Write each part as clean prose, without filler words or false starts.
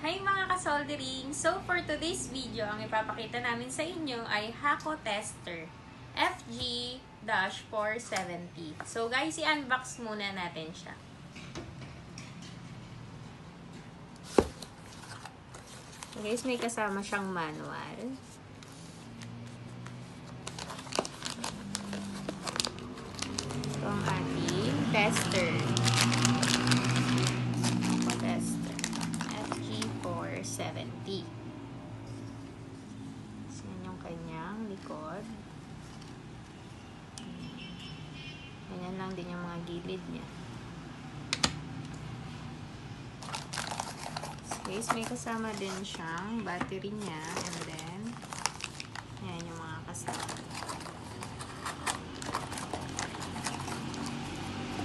Hi mga kasoldering! So for today's video, ang ipapakita namin sa inyo ay Hako Tester FG-470. So guys, i-unbox muna natin siya. So guys, may kasama siyang manual. Ito ang ating tester. FG-470. Yan yung kanyang likod. Ganyan lang din yung mga gilid niya. So guys, may kasama din siyang battery niya. And then, yan yung mga kasama.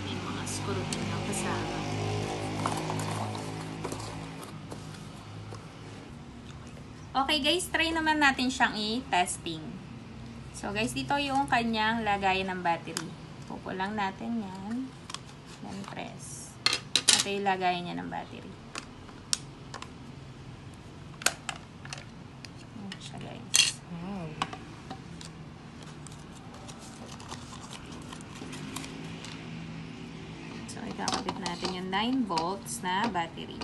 May mga screw din yung kasama. Okay guys, try naman natin siyang i-testing. So guys, dito yung kanyang lagayan ng battery. Pupo lang natin yan. Then press. Ito yung lagayan niya ng battery. Ayan siya guys. Wow. So ikakabit natin yung 9 volts na battery.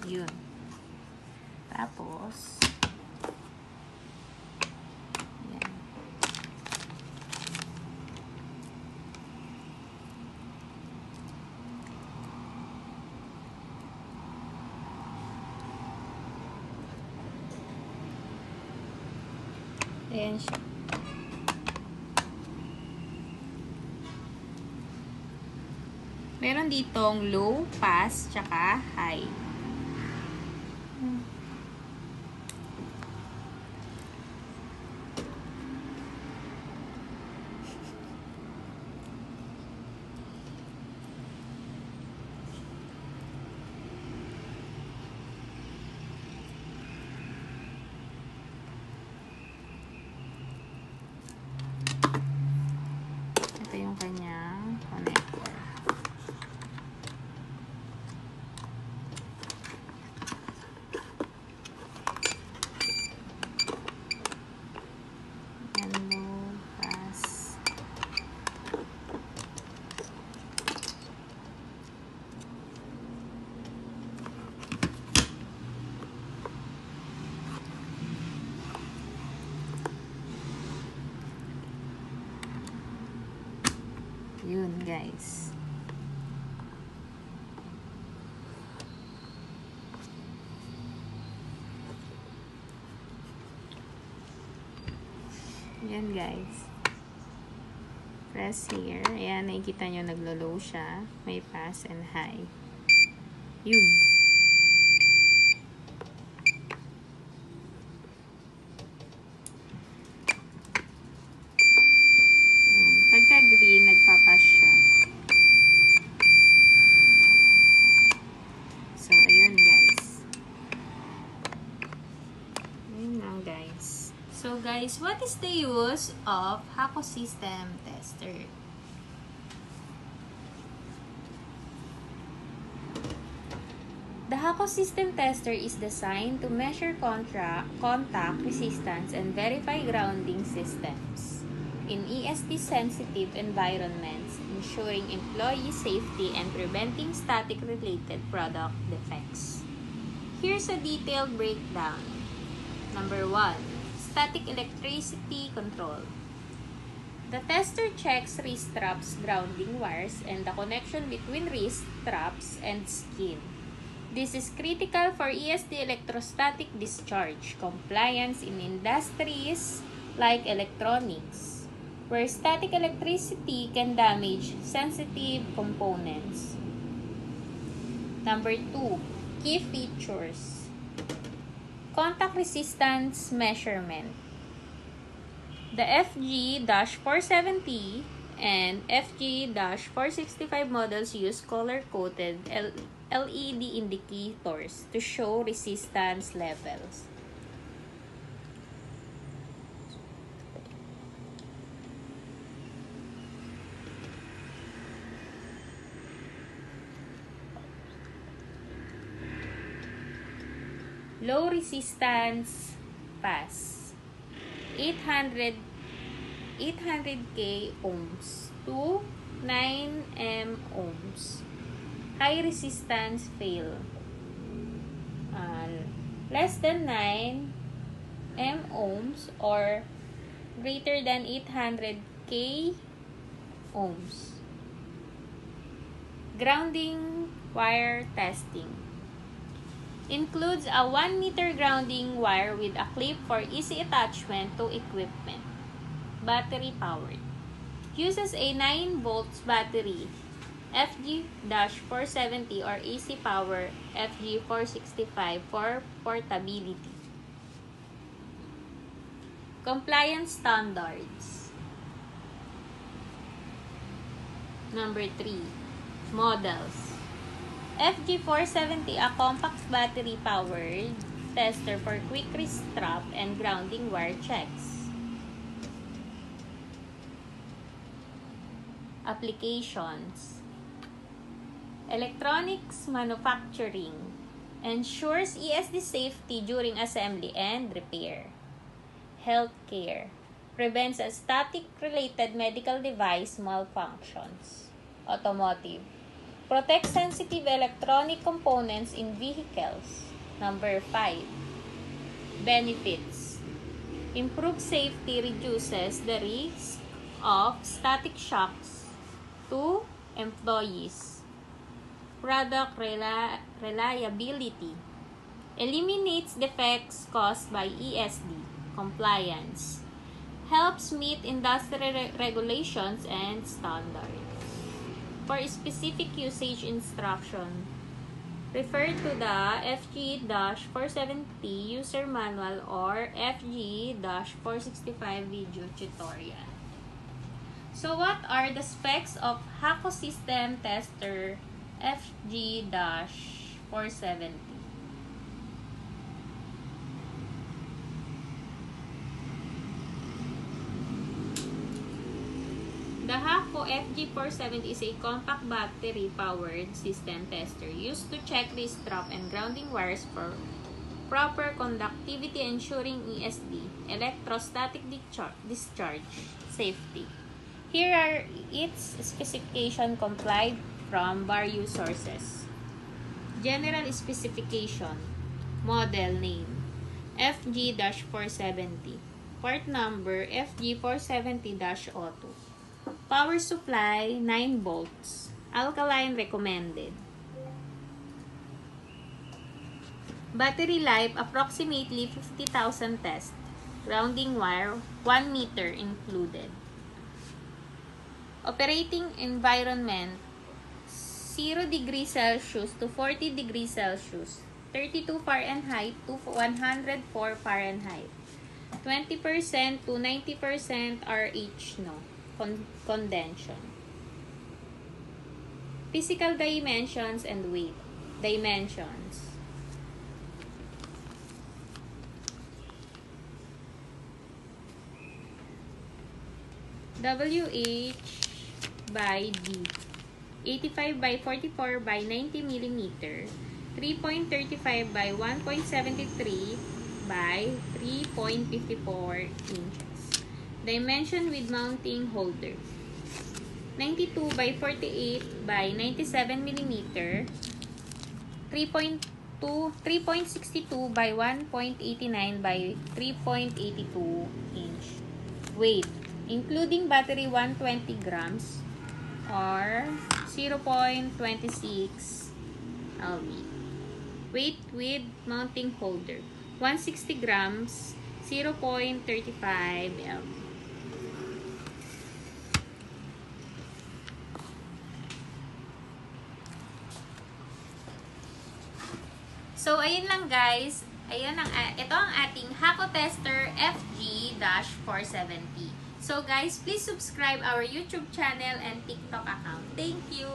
Yun. Tapos, yan. Ayan siya. Meron ditong low, pass, tsaka high. Ito yung kanyang connector. Yun guys. Yan guys. Press here. Ayan, nakikita nyo naglo-low siya. May pass and high. Yun. Pagka green, nagpapass siya. So, ayun guys. Ayun lang guys. So guys, what is the use of Hako System Tester? The Hako System Tester is designed to measure contact resistance and verify grounding systems in ESD-sensitive environments, ensuring employee safety and preventing static-related product defects. Here's a detailed breakdown. Number 1. Static electricity control. The tester checks wrist straps, grounding wires, and the connection between wrist straps and skin. This is critical for ESD electrostatic discharge compliance in industries like electronics, where static electricity can damage sensitive components. Number 2. Key features. Contact resistance measurement. The FG-470 and FG-465 models use color-coded LED indicators to show resistance levels. Low resistance pass 800K ohms to 9M ohms. High resistance fail less than 9M ohms or greater than 800K ohms. Grounding wire testing includes a 1 meter grounding wire with a clip for easy attachment to equipment. Battery powered. Uses a 9 volts battery FG-470 or AC power FG-465 for portability. Compliance standards. Number 3. Models. FG-470, a compact battery-powered tester for quick restrap and grounding wire checks. Applications. Electronics manufacturing. Ensures ESD safety during assembly and repair. Healthcare. Prevents static-related medical device malfunctions. Automotive. Protects sensitive electronic components in vehicles. Number 5. Benefits. Improves safety, reduces the risk of static shocks to employees. Product reliability. Eliminates defects caused by ESD. Compliance. Helps meet industry regulations and standards. For specific usage instruction, refer to the FG-470 user manual or FG-465 video tutorial. So what are the specs of Hako System Tester FG-470? The Hako FG-470 is a compact battery-powered system tester used to check restrap and grounding wires for proper conductivity, ensuring ESD, electrostatic discharge, safety. Here are its specifications complied from various sources. General specification. Model name FG-470. Part number FG-470-02. Power supply 9 volts. Alkaline recommended. Battery life approximately 50,000 test. Grounding wire 1 meter included. Operating environment 0 degrees Celsius to 40 degrees Celsius, 32 Fahrenheit to 104 Fahrenheit, 20% to 90% RH condension. Physical dimensions and weight. Dimensions. WH by D. 85 by 44 by 90 mm, 3.35 by 1.73 by 3.54 inches. Dimension with mounting holder. 92 by 48 by 97 mm, 3.62 by 1.89 by 3.82 inch. Weight, including battery 120 grams or 0.26 lb. Weight with mounting holder, 160 grams, 0.35 lb. So, ayun lang guys. Ito ang ating Hako Tester FG-470. So guys, please subscribe our YouTube channel and TikTok account. Thank you!